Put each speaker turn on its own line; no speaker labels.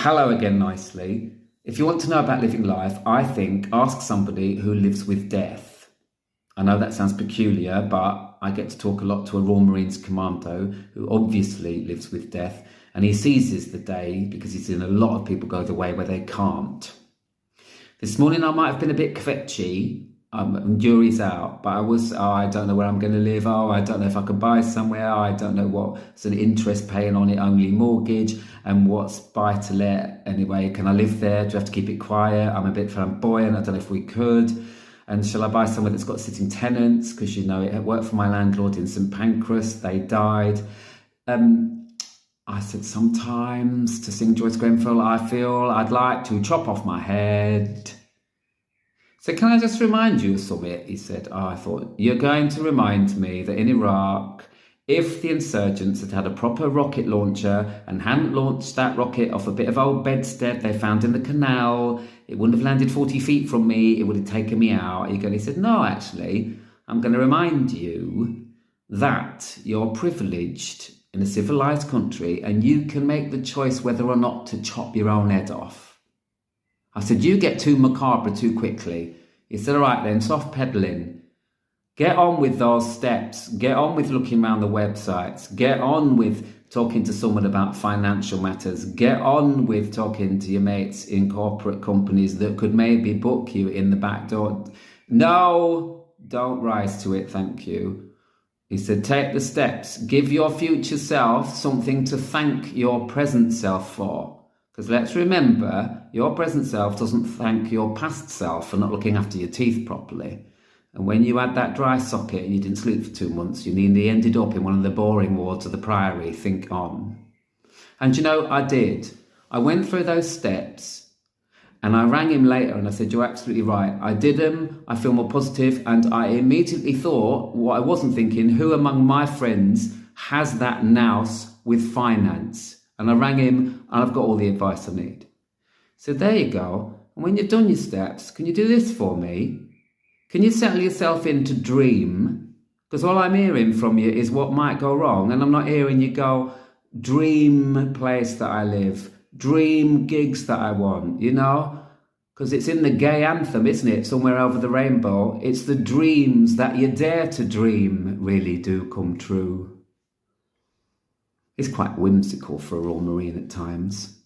Hello again, nicely. If you want to know about living life, I think ask somebody who lives with death. I know that sounds peculiar, but I get to talk a lot to a Royal Marines commando who obviously lives with death, and he seizes the day because he's seen a lot of people go the way where they can't. This morning I might have been a bit kvetchy. Jury's out, but I don't know where I'm going to live. I don't know if I can buy somewhere. I don't know what's an interest paying on it only mortgage and what's buy to let. Anyway, can I live there? Do I have to keep it quiet? I'm a bit flamboyant. I don't know if we could. And shall I buy somewhere that's got sitting tenants? Because, it worked for my landlord in St Pancras. They died. I said, sometimes to sing Joyce Grenfell, I feel I'd like to chop off my head. So can I just remind you of something? He said, I thought, you're going to remind me that in Iraq, if the insurgents had had a proper rocket launcher and hadn't launched that rocket off a bit of old bedstead they found in the canal, it wouldn't have landed 40 feet from me, it would have taken me out. He said, no, actually, I'm going to remind you that you're privileged in a civilized country and you can make the choice whether or not to chop your own head off. I said, you get too macabre too quickly. He said, all right then, soft peddling. Get on with those steps. Get on with looking around the websites. Get on with talking to someone about financial matters. Get on with talking to your mates in corporate companies that could maybe book you in the back door. No, don't rise to it, thank you. He said, take the steps. Give your future self something to thank your present self for. Because let's remember, your present self doesn't thank your past self for not looking after your teeth properly. And when you had that dry socket and you didn't sleep for 2 months, you nearly ended up in one of the boring wards of the Priory. Think on. And I did. I went through those steps and I rang him later and I said, you're absolutely right. I did them. I feel more positive. And I immediately thought, what I wasn't thinking, who among my friends has that nous with finance? And I rang him and I've got all the advice I need. So there you go. And when you've done your steps, can you do this for me? Can you settle yourself in to dream? Because all I'm hearing from you is what might go wrong. And I'm not hearing you go, dream place that I live, dream gigs that I want, Because it's in the gay anthem, isn't it? Somewhere over the rainbow. It's the dreams that you dare to dream really do come true. It's quite whimsical for a Royal Marine at times.